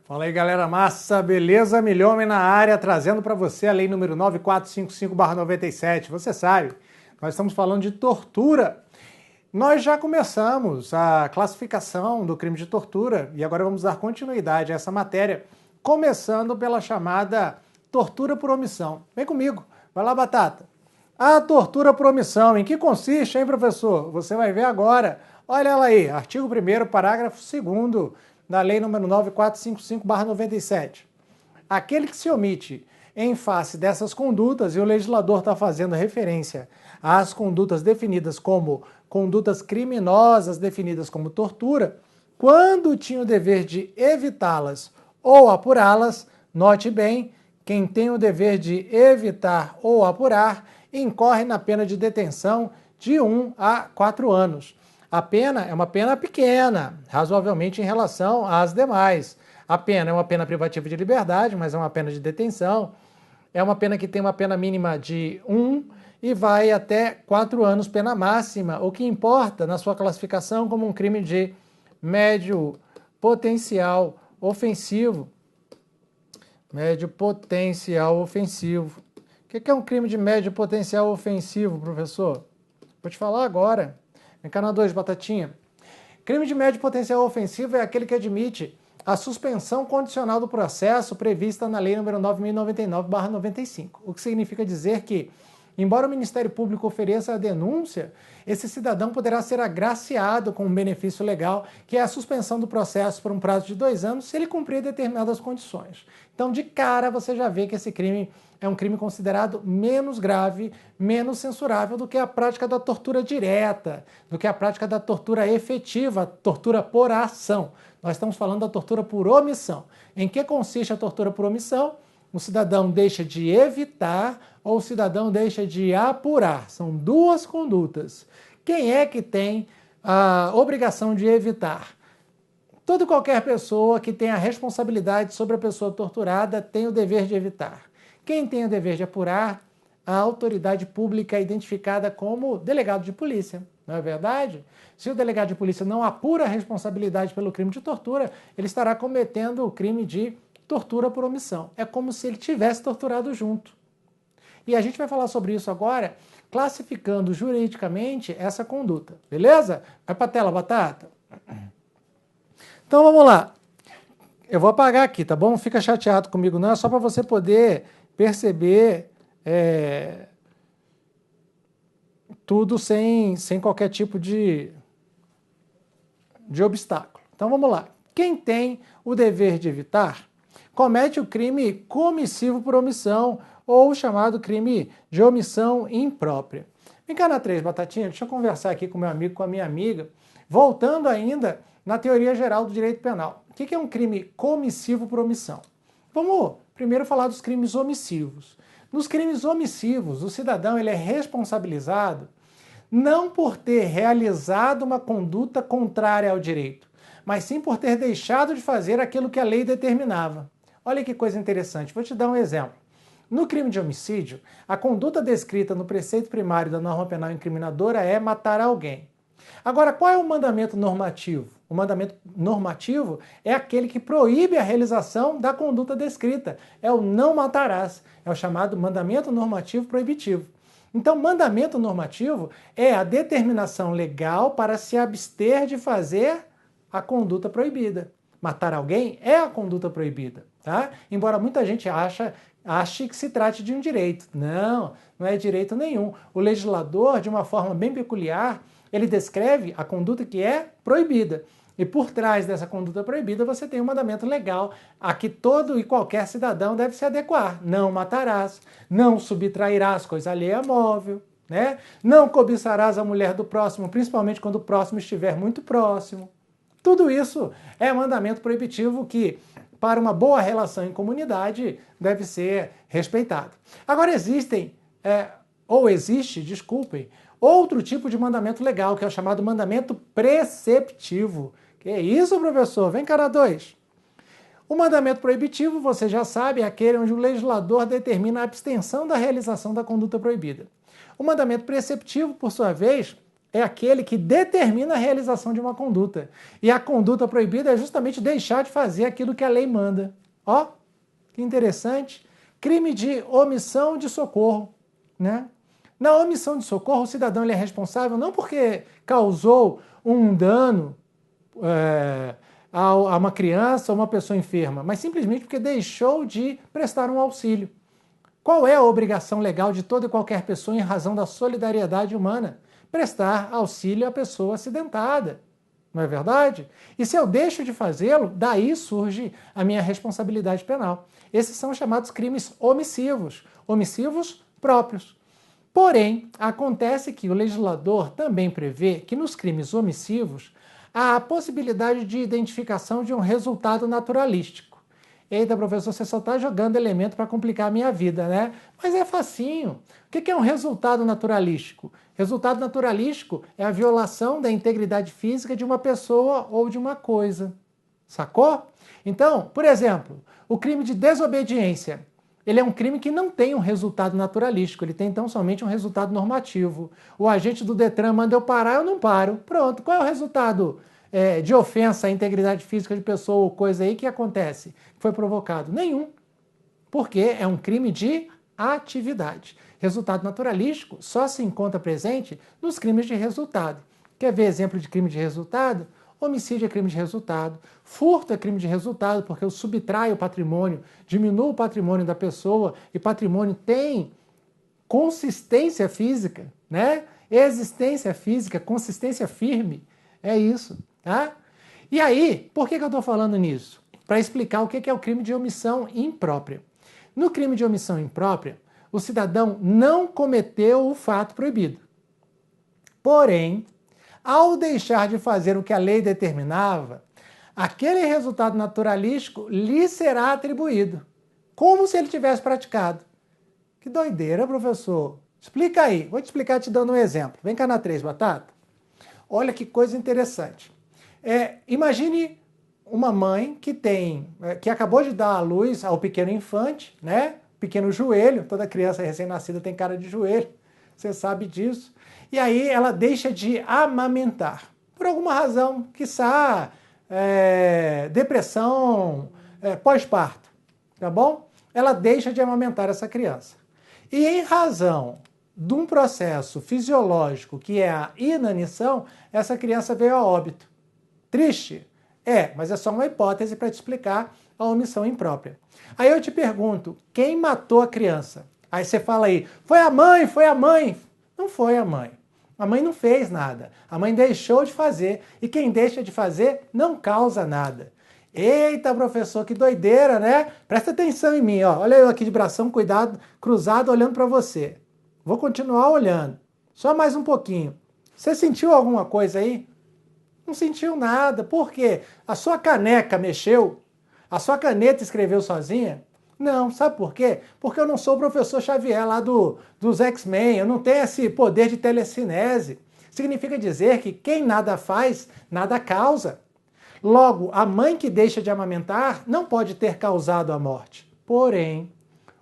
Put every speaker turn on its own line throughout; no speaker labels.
Fala aí, galera massa, beleza? Milhomem na área, trazendo para você a lei número 9455/97. Você sabe, nós estamos falando de tortura. Nós já começamos a classificação do crime de tortura e agora vamos dar continuidade a essa matéria, começando pela chamada tortura por omissão. Vem comigo, vai lá, Batata. A tortura por omissão, em que consiste, hein, professor? Você vai ver agora. Olha ela aí, artigo 1º, parágrafo 2º da lei número 9455/97. Aquele que se omite em face dessas condutas, e o legislador está fazendo referência às condutas definidas como condutas criminosas, definidas como tortura, quando tinha o dever de evitá-las ou apurá-las, note bem, quem tem o dever de evitar ou apurar, incorre na pena de detenção de 1 a 4 anos. A pena é uma pena pequena, razoavelmente em relação às demais. A pena é uma pena privativa de liberdade, mas é uma pena de detenção. É uma pena que tem uma pena mínima de 1 e vai até 4 anos, pena máxima, o que importa na sua classificação como um crime de médio potencial ofensivo. Médio potencial ofensivo. O que é um crime de médio potencial ofensivo, professor? Vou te falar agora. Vem cá na 2, Batatinha. Crime de médio potencial ofensivo é aquele que admite a suspensão condicional do processo prevista na Lei nº 9.099/95. O que significa dizer que, embora o Ministério Público ofereça a denúncia, esse cidadão poderá ser agraciado com um benefício legal, que é a suspensão do processo por um prazo de 2 anos, se ele cumprir determinadas condições. Então, de cara, você já vê que esse crime é um crime considerado menos grave, menos censurável do que a prática da tortura direta, do que a prática da tortura efetiva, tortura por ação. Nós estamos falando da tortura por omissão. Em que consiste a tortura por omissão? O cidadão deixa de evitar ou o cidadão deixa de apurar. São duas condutas. Quem é que tem a obrigação de evitar? Toda e qualquer pessoa que tenha a responsabilidade sobre a pessoa torturada tem o dever de evitar. Quem tem o dever de apurar? A autoridade pública identificada como delegado de polícia. Não é verdade? Se o delegado de polícia não apura a responsabilidade pelo crime de tortura, ele estará cometendo o crime de tortura por omissão. É como se ele tivesse torturado junto. E a gente vai falar sobre isso agora, classificando juridicamente essa conduta. Beleza? Vai pra tela, Batata. Então vamos lá. Eu vou apagar aqui, tá bom? Não fica chateado comigo não, é só para você poder perceber tudo sem qualquer tipo de obstáculo. Então vamos lá. Quem tem o dever de evitar comete o crime comissivo por omissão ou o chamado crime de omissão imprópria. Vem cá na 3, Batatinha, deixa eu conversar aqui com meu amigo, com a minha amiga, voltando ainda na teoria geral do direito penal. O que é um crime comissivo por omissão? Vamos primeiro falar dos crimes omissivos. Nos crimes omissivos, o cidadão ele é responsabilizado não por ter realizado uma conduta contrária ao direito, mas sim por ter deixado de fazer aquilo que a lei determinava. Olha que coisa interessante, vou te dar um exemplo. No crime de homicídio, a conduta descrita no preceito primário da norma penal incriminadora é matar alguém. Agora, qual é o mandamento normativo? O mandamento normativo é aquele que proíbe a realização da conduta descrita. É o não matarás. É o chamado mandamento normativo proibitivo. Então, mandamento normativo é a determinação legal para se abster de fazer a conduta proibida. Matar alguém é a conduta proibida, tá? Embora muita gente ache que se trate de um direito. Não, não é direito nenhum. O legislador, de uma forma bem peculiar, ele descreve a conduta que é proibida. E por trás dessa conduta proibida você tem um mandamento legal a que todo e qualquer cidadão deve se adequar. Não matarás, não subtrairás coisa alheia móvel, né? Não cobiçarás a mulher do próximo, principalmente quando o próximo estiver muito próximo. Tudo isso é mandamento proibitivo que, para uma boa relação em comunidade, deve ser respeitado. Agora existe, outro tipo de mandamento legal, que é o chamado mandamento preceptivo. Que é isso, professor? Vem cá na 2. O mandamento proibitivo, você já sabe, é aquele onde o legislador determina a abstenção da realização da conduta proibida. O mandamento preceptivo, por sua vez, é aquele que determina a realização de uma conduta. E a conduta proibida é justamente deixar de fazer aquilo que a lei manda. Ó, que interessante. Crime de omissão de socorro, né? Na omissão de socorro, o cidadão ele é responsável não porque causou um dano a uma criança ou uma pessoa enferma, mas simplesmente porque deixou de prestar um auxílio. Qual é a obrigação legal de toda e qualquer pessoa em razão da solidariedade humana? Prestar auxílio à pessoa acidentada. Não é verdade? E se eu deixo de fazê-lo, daí surge a minha responsabilidade penal. Esses são os chamados crimes omissivos, omissivos próprios. Porém, acontece que o legislador também prevê que nos crimes omissivos há a possibilidade de identificação de um resultado naturalístico. Eita, professor, você só está jogando elemento para complicar a minha vida, né? Mas é facinho. O que é um resultado naturalístico? Resultado naturalístico é a violação da integridade física de uma pessoa ou de uma coisa. Sacou? Então, por exemplo, o crime de desobediência. Ele é um crime que não tem um resultado naturalístico, ele tem então somente um resultado normativo. O agente do Detran manda eu parar, eu não paro. Pronto, qual é o resultado de ofensa à integridade física de pessoa ou coisa aí que acontece? Que foi provocado? Nenhum. Porque é um crime de atividade. Resultado naturalístico só se encontra presente nos crimes de resultado. Quer ver exemplo de crime de resultado? Homicídio é crime de resultado, furto é crime de resultado, porque eu subtraio o patrimônio, diminuo o patrimônio da pessoa, e patrimônio tem consistência física, né? Existência física, consistência firme, é isso, tá? E aí, por que eu estou falando nisso? Para explicar o que é o crime de omissão imprópria. No crime de omissão imprópria, o cidadão não cometeu o fato proibido. Porém, ao deixar de fazer o que a lei determinava, aquele resultado naturalístico lhe será atribuído, como se ele tivesse praticado. Que doideira, professor. Explica aí. Vou te explicar te dando um exemplo. Vem cá na 3, Batata. Olha que coisa interessante. Imagine uma mãe que acabou de dar à luz ao pequeno infante, né? Pequeno joelho. Toda criança recém-nascida tem cara de joelho. Você sabe disso. E aí ela deixa de amamentar. Por alguma razão, quiçá depressão pós-parto, tá bom? Ela deixa de amamentar essa criança. E em razão de um processo fisiológico que é a inanição, essa criança veio a óbito. Triste? Mas é só uma hipótese para te explicar a omissão imprópria. Aí eu te pergunto, quem matou a criança? Aí você fala aí, foi a mãe, foi a mãe. Não foi a mãe. A mãe não fez nada. A mãe deixou de fazer. E quem deixa de fazer não causa nada. Eita, professor, que doideira, né? Presta atenção em mim, ó. Olha eu aqui de bração cruzado, olhando para você. Vou continuar olhando. Só mais um pouquinho. Você sentiu alguma coisa aí? Não sentiu nada. Por quê? A sua caneca mexeu? A sua caneta escreveu sozinha? Não, sabe por quê? Porque eu não sou o professor Xavier lá dos X-Men, eu não tenho esse poder de telecinese. Significa dizer que quem nada faz, nada causa. Logo, a mãe que deixa de amamentar não pode ter causado a morte. Porém,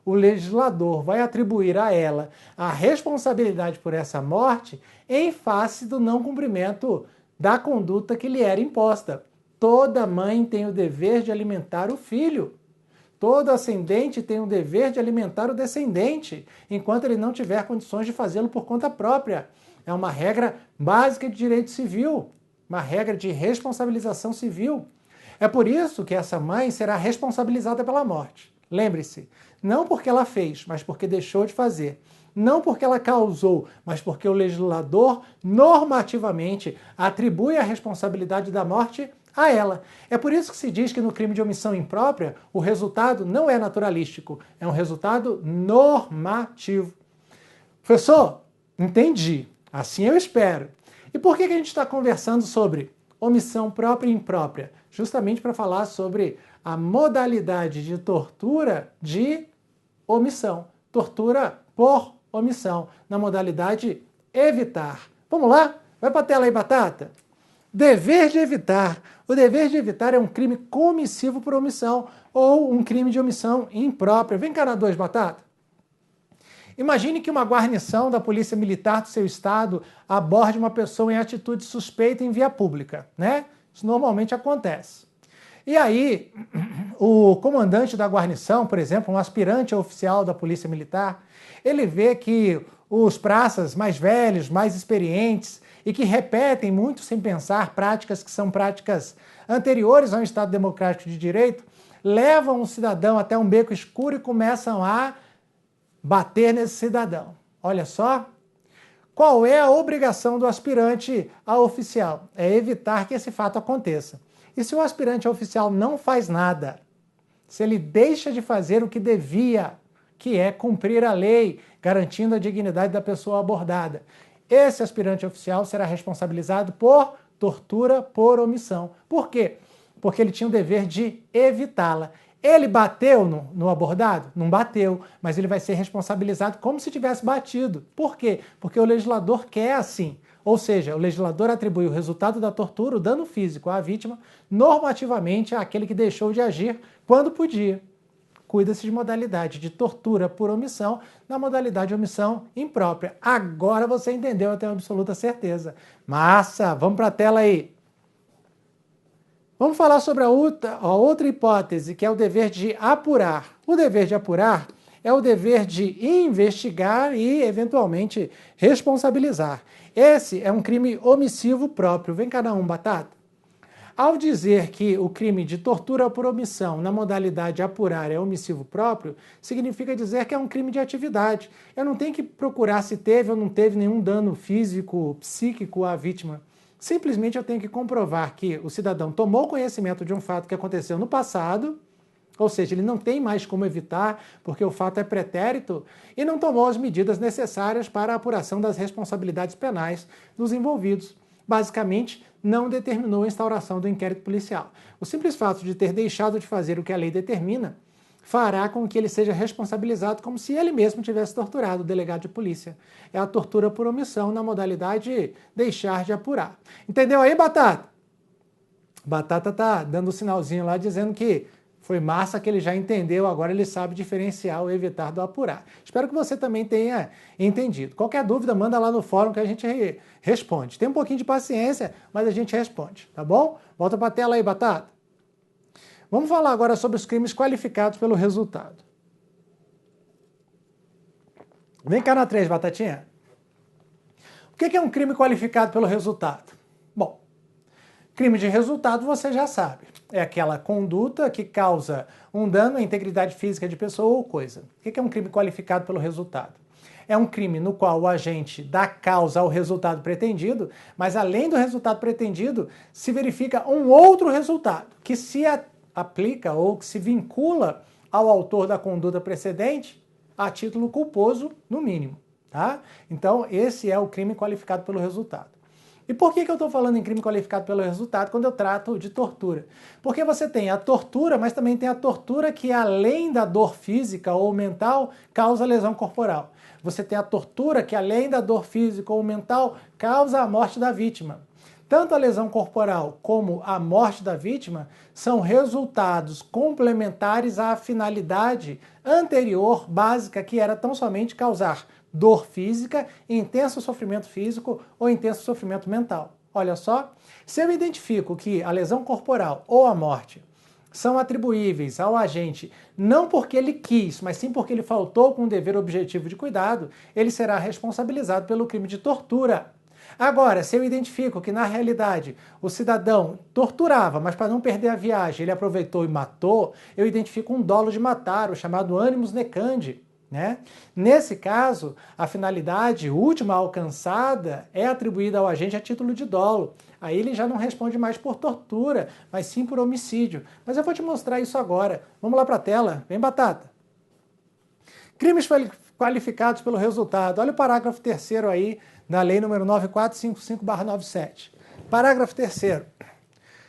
o legislador vai atribuir a ela a responsabilidade por essa morte em face do não cumprimento da conduta que lhe era imposta. Toda mãe tem o dever de alimentar o filho. Todo ascendente tem o dever de alimentar o descendente, enquanto ele não tiver condições de fazê-lo por conta própria. É uma regra básica de direito civil, uma regra de responsabilização civil. É por isso que essa mãe será responsabilizada pela morte. Lembre-se, não porque ela fez, mas porque deixou de fazer. Não porque ela causou, mas porque o legislador normativamente atribui a responsabilidade da morte a ela. É por isso que se diz que no crime de omissão imprópria o resultado não é naturalístico, é um resultado normativo. Professor, entendi. Assim eu espero. E por que a gente está conversando sobre omissão própria e imprópria? Justamente para falar sobre a modalidade de tortura de omissão. Tortura por omissão, na modalidade evitar. Vamos lá? Vai para a tela aí, Batata. Dever de evitar. O dever de evitar é um crime comissivo por omissão ou um crime de omissão imprópria. Vem cá na 2, Batata. Imagine que uma guarnição da Polícia Militar do seu estado aborde uma pessoa em atitude suspeita em via pública, né? Isso normalmente acontece. E aí, o comandante da guarnição, por exemplo, um aspirante oficial da Polícia Militar, ele vê que os praças mais velhos, mais experientes e que repetem muito sem pensar práticas que são práticas anteriores ao Estado Democrático de Direito, levam o cidadão até um beco escuro e começam a bater nesse cidadão. Olha só, qual é a obrigação do aspirante a oficial? É evitar que esse fato aconteça. E se o aspirante a oficial não faz nada, se ele deixa de fazer o que devia, que é cumprir a lei, garantindo a dignidade da pessoa abordada, esse aspirante oficial será responsabilizado por tortura por omissão. Por quê? Porque ele tinha o dever de evitá-la. Ele bateu no abordado? Não bateu, mas ele vai ser responsabilizado como se tivesse batido. Por quê? Porque o legislador quer assim. Ou seja, o legislador atribui o resultado da tortura, o dano físico à vítima, normativamente àquele que deixou de agir quando podia. Cuida-se de modalidade de tortura por omissão na modalidade de omissão imprópria. Agora você entendeu, eu tenho absoluta certeza. Massa! Vamos para a tela aí. Vamos falar sobre a outra hipótese, que é o dever de apurar. O dever de apurar é o dever de investigar e, eventualmente, responsabilizar. Esse é um crime omissivo próprio. Vem cá, Batata. Ao dizer que o crime de tortura por omissão na modalidade apurar é omissivo próprio, significa dizer que é um crime de atividade. Eu não tenho que procurar se teve ou não teve nenhum dano físico, psíquico à vítima. Simplesmente eu tenho que comprovar que o cidadão tomou conhecimento de um fato que aconteceu no passado, ou seja, ele não tem mais como evitar, porque o fato é pretérito, e não tomou as medidas necessárias para a apuração das responsabilidades penais dos envolvidos. Basicamente, não determinou a instauração do inquérito policial. O simples fato de ter deixado de fazer o que a lei determina fará com que ele seja responsabilizado como se ele mesmo tivesse torturado o delegado de polícia. É a tortura por omissão na modalidade deixar de apurar. Entendeu aí, Batata? Batata tá dando um sinalzinho lá dizendo que foi massa, que ele já entendeu, agora ele sabe diferenciar o evitar do apurar. Espero que você também tenha entendido. Qualquer dúvida, manda lá no fórum que a gente responde. Tem um pouquinho de paciência, mas a gente responde, tá bom? Volta para a tela aí, Batata. Vamos falar agora sobre os crimes qualificados pelo resultado. Vem cá na 3, Batatinha. O que é um crime qualificado pelo resultado? Bom, crime de resultado você já sabe. É aquela conduta que causa um dano à integridade física de pessoa ou coisa. O que é um crime qualificado pelo resultado? É um crime no qual o agente dá causa ao resultado pretendido, mas além do resultado pretendido, se verifica um outro resultado, que se aplica ou que se vincula ao autor da conduta precedente a título culposo, no mínimo. Tá? Então, esse é o crime qualificado pelo resultado. E por que eu estou falando em crime qualificado pelo resultado quando eu trato de tortura? Porque você tem a tortura, mas também tem a tortura que, além da dor física ou mental, causa lesão corporal. Você tem a tortura que, além da dor física ou mental, causa a morte da vítima. Tanto a lesão corporal como a morte da vítima são resultados complementares à finalidade anterior, básica, que era tão somente causar dor física, intenso sofrimento físico ou intenso sofrimento mental. Olha só, se eu identifico que a lesão corporal ou a morte são atribuíveis ao agente não porque ele quis, mas sim porque ele faltou com o dever objetivo de cuidado, ele será responsabilizado pelo crime de tortura. Agora, se eu identifico que na realidade o cidadão torturava, mas para não perder a viagem ele aproveitou e matou, eu identifico um dolo de matar, o chamado animus necandi. Né? Nesse caso, a finalidade última alcançada é atribuída ao agente a título de dolo. Aí ele já não responde mais por tortura, mas sim por homicídio. Mas eu vou te mostrar isso agora. Vamos lá para a tela. Vem, Batata. Crimes qualificados pelo resultado. Olha o parágrafo 3º aí da lei número 9455/97. Parágrafo 3º.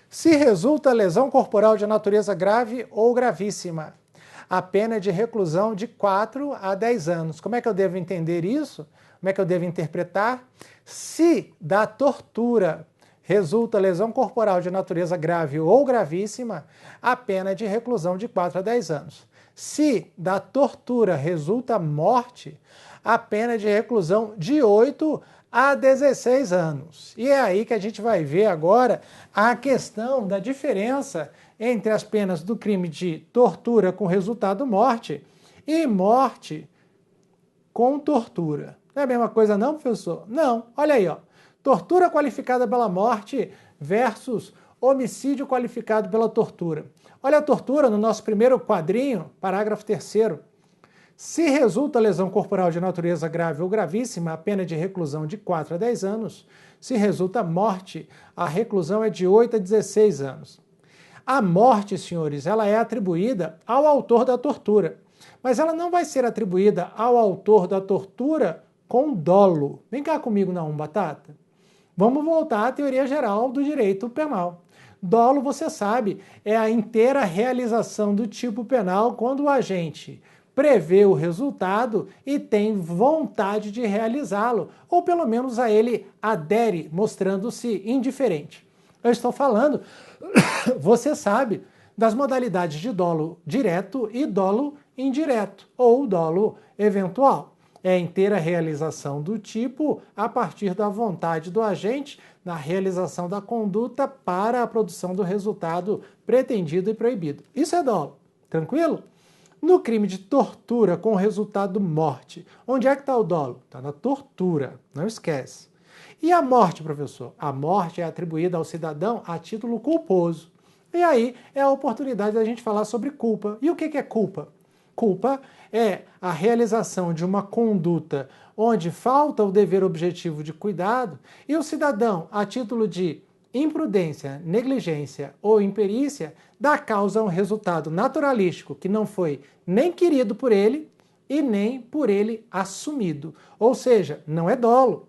Se resulta lesão corporal de natureza grave ou gravíssima, a pena é de reclusão de 4 a 10 anos. Como é que eu devo entender isso? Como é que eu devo interpretar? Se da tortura resulta lesão corporal de natureza grave ou gravíssima, a pena é de reclusão de 4 a 10 anos. Se da tortura resulta morte, a pena é de reclusão de 8 a 16 anos. E é aí que a gente vai ver agora a questão da diferença entre as penas do crime de tortura com resultado morte e morte com tortura. Não é a mesma coisa não, professor? Não. Olha aí, ó. Tortura qualificada pela morte versus homicídio qualificado pela tortura. Olha a tortura no nosso primeiro quadrinho, parágrafo 3º. Se resulta lesão corporal de natureza grave ou gravíssima, a pena é de reclusão de 4 a 10 anos. Se resulta morte, a reclusão é de 8 a 16 anos. A morte, senhores, ela é atribuída ao autor da tortura, mas ela não vai ser atribuída ao autor da tortura com dolo. Vem cá comigo na batata. Vamos voltar à teoria geral do direito penal. Dolo, você sabe, é a inteira realização do tipo penal quando o agente prevê o resultado e tem vontade de realizá-lo, ou pelo menos a ele adere, mostrando-se indiferente. Eu estou falando, você sabe, das modalidades de dolo direto e dolo indireto, ou dolo eventual. É a inteira realização do tipo a partir da vontade do agente na realização da conduta para a produção do resultado pretendido e proibido. Isso é dolo. Tranquilo? No crime de tortura com resultado morte, onde é que está o dolo? Está na tortura, não esquece. E a morte, professor? A morte é atribuída ao cidadão a título culposo. E aí é a oportunidade da gente falar sobre culpa. E o que é culpa? Culpa é a realização de uma conduta onde falta o dever objetivo de cuidado e o cidadão, a título de imprudência, negligência ou imperícia, dá causa a um resultado naturalístico que não foi nem querido por ele e nem por ele assumido. Ou seja, não é dolo.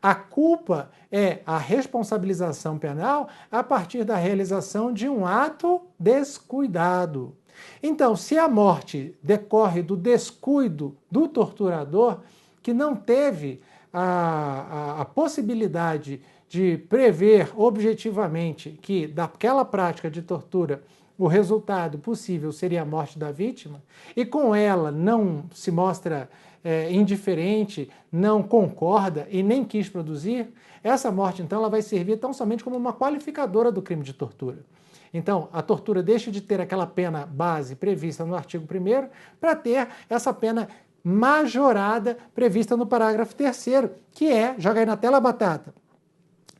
A culpa é a responsabilização penal a partir da realização de um ato descuidado. Então, se a morte decorre do descuido do torturador, que não teve a possibilidade de prever objetivamente que daquela prática de tortura o resultado possível seria a morte da vítima, e com ela não se mostra indiferente, não concorda e nem quis produzir, essa morte, então, ela vai servir tão somente como uma qualificadora do crime de tortura. Então, a tortura deixa de ter aquela pena base prevista no artigo 1º para ter essa pena majorada prevista no parágrafo 3º, que é, joga aí na tela a batata,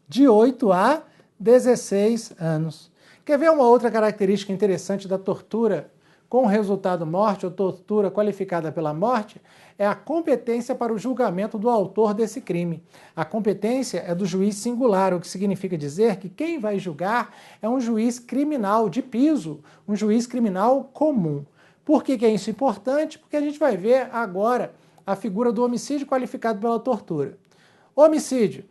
de 8 a 16 anos. Quer ver uma outra característica interessante da tortura com resultado morte ou tortura qualificada pela morte? É a competência para o julgamento do autor desse crime. A competência é do juiz singular, o que significa dizer que quem vai julgar é um juiz criminal de piso, um juiz criminal comum. Por que é isso importante? Porque a gente vai ver agora a figura do homicídio qualificado pela tortura. Homicídio.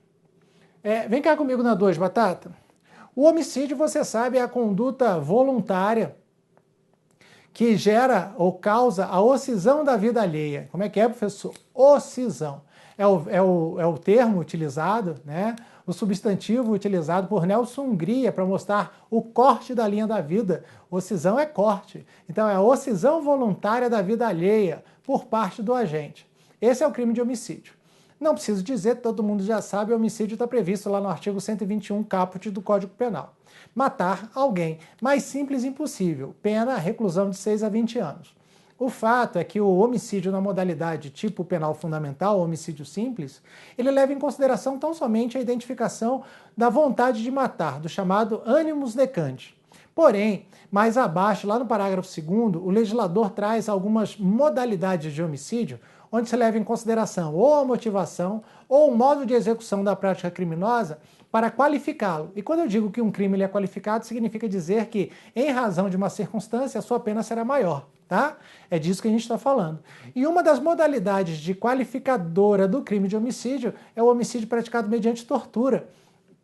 Vem cá comigo na 2, batata. O homicídio, você sabe, é a conduta voluntária que gera ou causa a ocisão da vida alheia. Como é que é, professor? Ocisão. É o termo utilizado, né? O substantivo utilizado por Nelson Hungria para mostrar o corte da linha da vida. Ocisão é corte. Então, é a ocisão voluntária da vida alheia por parte do agente. Esse é o crime de homicídio. Não preciso dizer, todo mundo já sabe, o homicídio está previsto lá no artigo 121 caput do Código Penal. Matar alguém. Mais simples impossível. Pena, reclusão de 6 a 20 anos. O fato é que o homicídio na modalidade tipo penal fundamental, homicídio simples, ele leva em consideração tão somente a identificação da vontade de matar, do chamado animus necandi. Porém, mais abaixo, lá no parágrafo 2º, o legislador traz algumas modalidades de homicídio onde se leva em consideração ou a motivação ou o modo de execução da prática criminosa para qualificá-lo. E quando eu digo que um crime ele é qualificado, significa dizer que, em razão de uma circunstância, a sua pena será maior, tá? É disso que a gente está falando. E uma das modalidades de qualificadora do crime de homicídio é o homicídio praticado mediante tortura.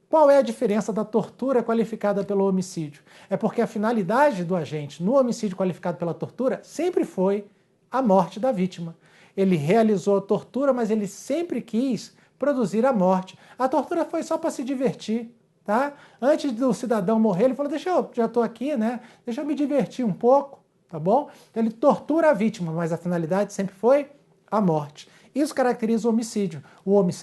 Qual é a diferença da tortura qualificada pelo homicídio? É porque a finalidade do agente no homicídio qualificado pela tortura sempre foi a morte da vítima. Ele realizou a tortura, mas ele sempre quis produzir a morte. A tortura foi só para se divertir, tá? Antes do cidadão morrer, ele falou, já estou aqui, né? Deixa eu me divertir um pouco, tá bom? Então, ele tortura a vítima, mas a finalidade sempre foi a morte. Isso caracteriza o homicídio.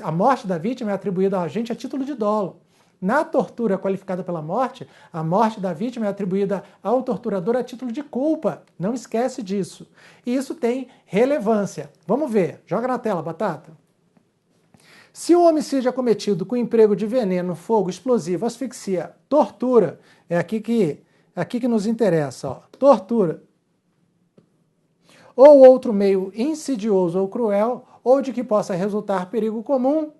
A morte da vítima é atribuída ao agente a título de dolo. Na tortura qualificada pela morte, a morte da vítima é atribuída ao torturador a título de culpa. Não esquece disso. E isso tem relevância. Vamos ver. Joga na tela, Batata. Se o homicídio é cometido com emprego de veneno, fogo, explosivo, asfixia, tortura, é aqui que nos interessa, ó, tortura, ou outro meio insidioso ou cruel, ou de que possa resultar perigo comum,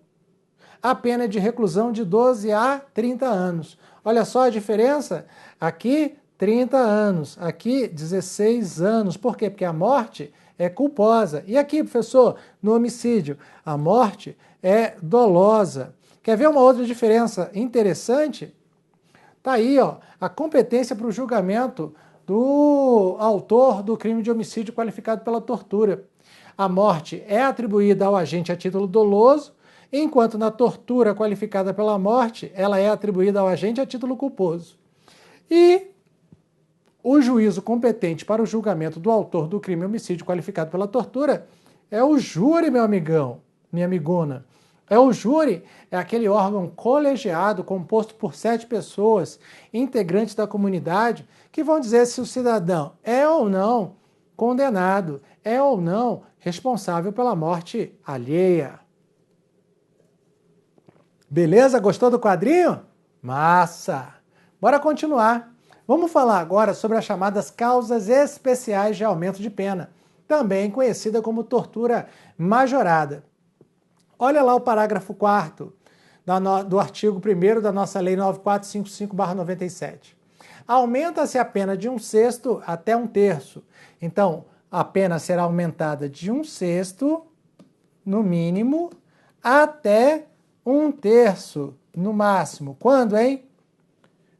a pena é de reclusão de 12 a 30 anos. Olha só a diferença? Aqui, 30 anos. Aqui, 16 anos. Por quê? Porque a morte é culposa. E aqui, professor, no homicídio, a morte é dolosa. Quer ver uma outra diferença interessante? Tá aí, ó, a competência para o julgamento do autor do crime de homicídio qualificado pela tortura. A morte é atribuída ao agente a título doloso, enquanto na tortura qualificada pela morte, ela é atribuída ao agente a título culposo. E o juízo competente para o julgamento do autor do crime homicídio qualificado pela tortura é o júri, meu amigão, minha amigona. O júri é aquele órgão colegiado composto por 7 pessoas, integrantes da comunidade, que vão dizer se o cidadão é ou não condenado, é ou não responsável pela morte alheia. Beleza? Gostou do quadrinho? Massa! Bora continuar. Vamos falar agora sobre as chamadas causas especiais de aumento de pena, também conhecida como tortura majorada. Olha lá o parágrafo 4º do artigo 1º da nossa Lei 9455/97. Aumenta-se a pena de 1/6 até 1/3. Então, a pena será aumentada de 1/6, no mínimo, até 1/3, no máximo. Quando, hein?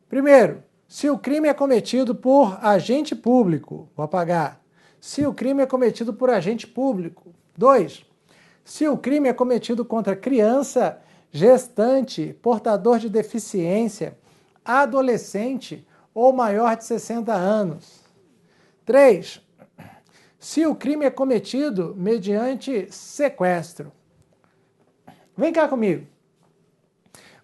Primeiro, se o crime é cometido por agente público, vou apagar. Se o crime é cometido por agente público. 2. Se o crime é cometido contra criança, gestante, portador de deficiência, adolescente ou maior de 60 anos. 3. Se o crime é cometido mediante sequestro. Vem cá comigo.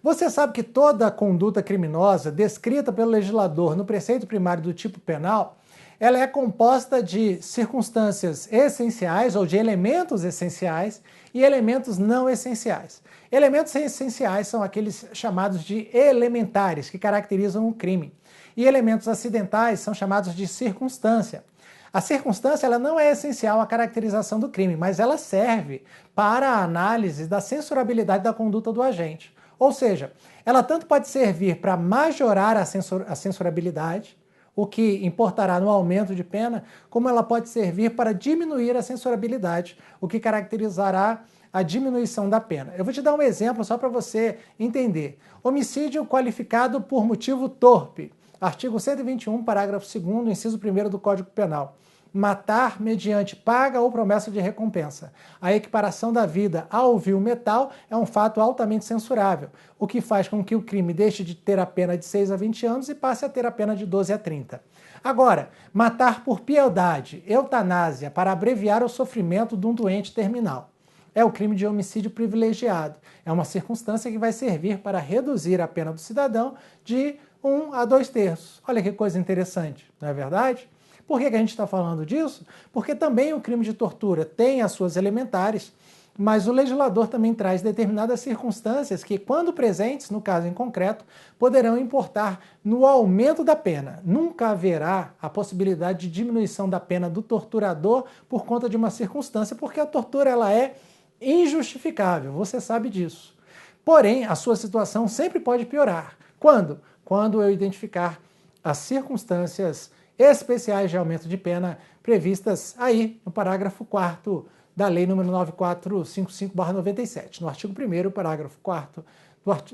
Você sabe que toda conduta criminosa descrita pelo legislador no preceito primário do tipo penal, ela é composta de circunstâncias essenciais ou de elementos essenciais e elementos não essenciais. Elementos essenciais são aqueles chamados de elementares, que caracterizam um crime. E elementos acidentais são chamados de circunstância. A circunstância ela não é essencial à caracterização do crime, mas ela serve para a análise da censurabilidade da conduta do agente. Ou seja, ela tanto pode servir para majorar a censurabilidade, o que importará no aumento de pena, como ela pode servir para diminuir a censurabilidade, o que caracterizará a diminuição da pena. Eu vou te dar um exemplo só para você entender. Homicídio qualificado por motivo torpe. Artigo 121, parágrafo 2º, inciso 1º do Código Penal. Matar mediante paga ou promessa de recompensa. A equiparação da vida ao vil metal é um fato altamente censurável, o que faz com que o crime deixe de ter a pena de 6 a 20 anos e passe a ter a pena de 12 a 30. Agora, matar por piedade, eutanásia, para abreviar o sofrimento de um doente terminal. É o crime de homicídio privilegiado. É uma circunstância que vai servir para reduzir a pena do cidadão de 1 a 2/3. Olha que coisa interessante, não é verdade? Por que a gente está falando disso? Porque também o crime de tortura tem as suas elementares, mas o legislador também traz determinadas circunstâncias que, quando presentes, no caso em concreto, poderão importar no aumento da pena. Nunca haverá a possibilidade de diminuição da pena do torturador por conta de uma circunstância, porque a tortura ela é injustificável, você sabe disso. Porém, a sua situação sempre pode piorar. Quando? Quando eu identificar as circunstâncias especiais de aumento de pena previstas aí no parágrafo 4º da Lei nº 9455/97, no artigo 1º, parágrafo 4º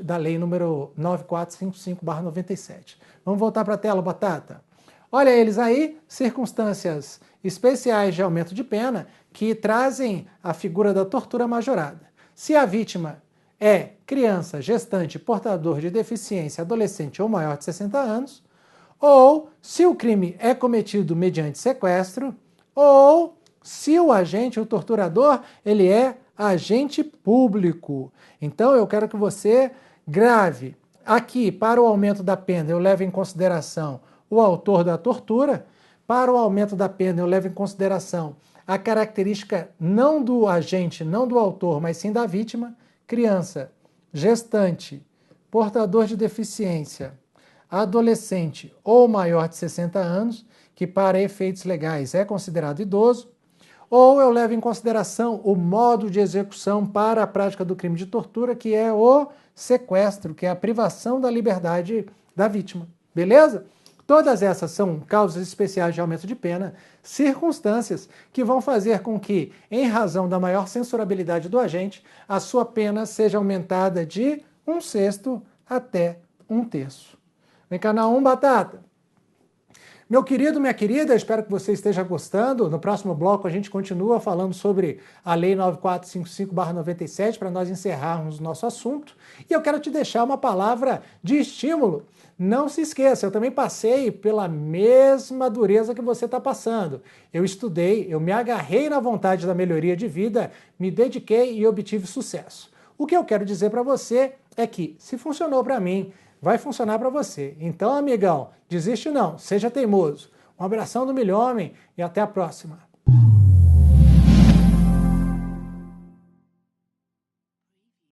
da Lei nº 9455/97. Vamos voltar para a tela, Batata. Olha eles aí, circunstâncias especiais de aumento de pena que trazem a figura da tortura majorada. Se a vítima é criança, gestante, portador de deficiência, adolescente ou maior de 60 anos, ou se o crime é cometido mediante sequestro, ou se o agente, o torturador, ele é agente público. Então eu quero que você grave aqui, para o aumento da pena, eu levo em consideração o autor da tortura. Para o aumento da pena, eu levo em consideração a característica não do agente, não do autor, mas sim da vítima: criança, gestante, portador de deficiência, adolescente ou maior de 60 anos, que para efeitos legais é considerado idoso. Ou eu levo em consideração o modo de execução para a prática do crime de tortura, que é o sequestro, que é a privação da liberdade da vítima. Beleza? Todas essas são causas especiais de aumento de pena, circunstâncias que vão fazer com que, em razão da maior censurabilidade do agente, a sua pena seja aumentada de 1/6 até 1/3. Vem cá na batata! Meu querido, minha querida, espero que você esteja gostando. No próximo bloco a gente continua falando sobre a Lei 9455/97 para nós encerrarmos o nosso assunto. E eu quero te deixar uma palavra de estímulo. Não se esqueça, eu também passei pela mesma dureza que você está passando. Eu estudei, eu me agarrei na vontade da melhoria de vida, me dediquei e obtive sucesso. O que eu quero dizer para você é que, se funcionou para mim, vai funcionar para você. Então, amigão, desiste não, seja teimoso. Um abração do Milhomem e até a próxima.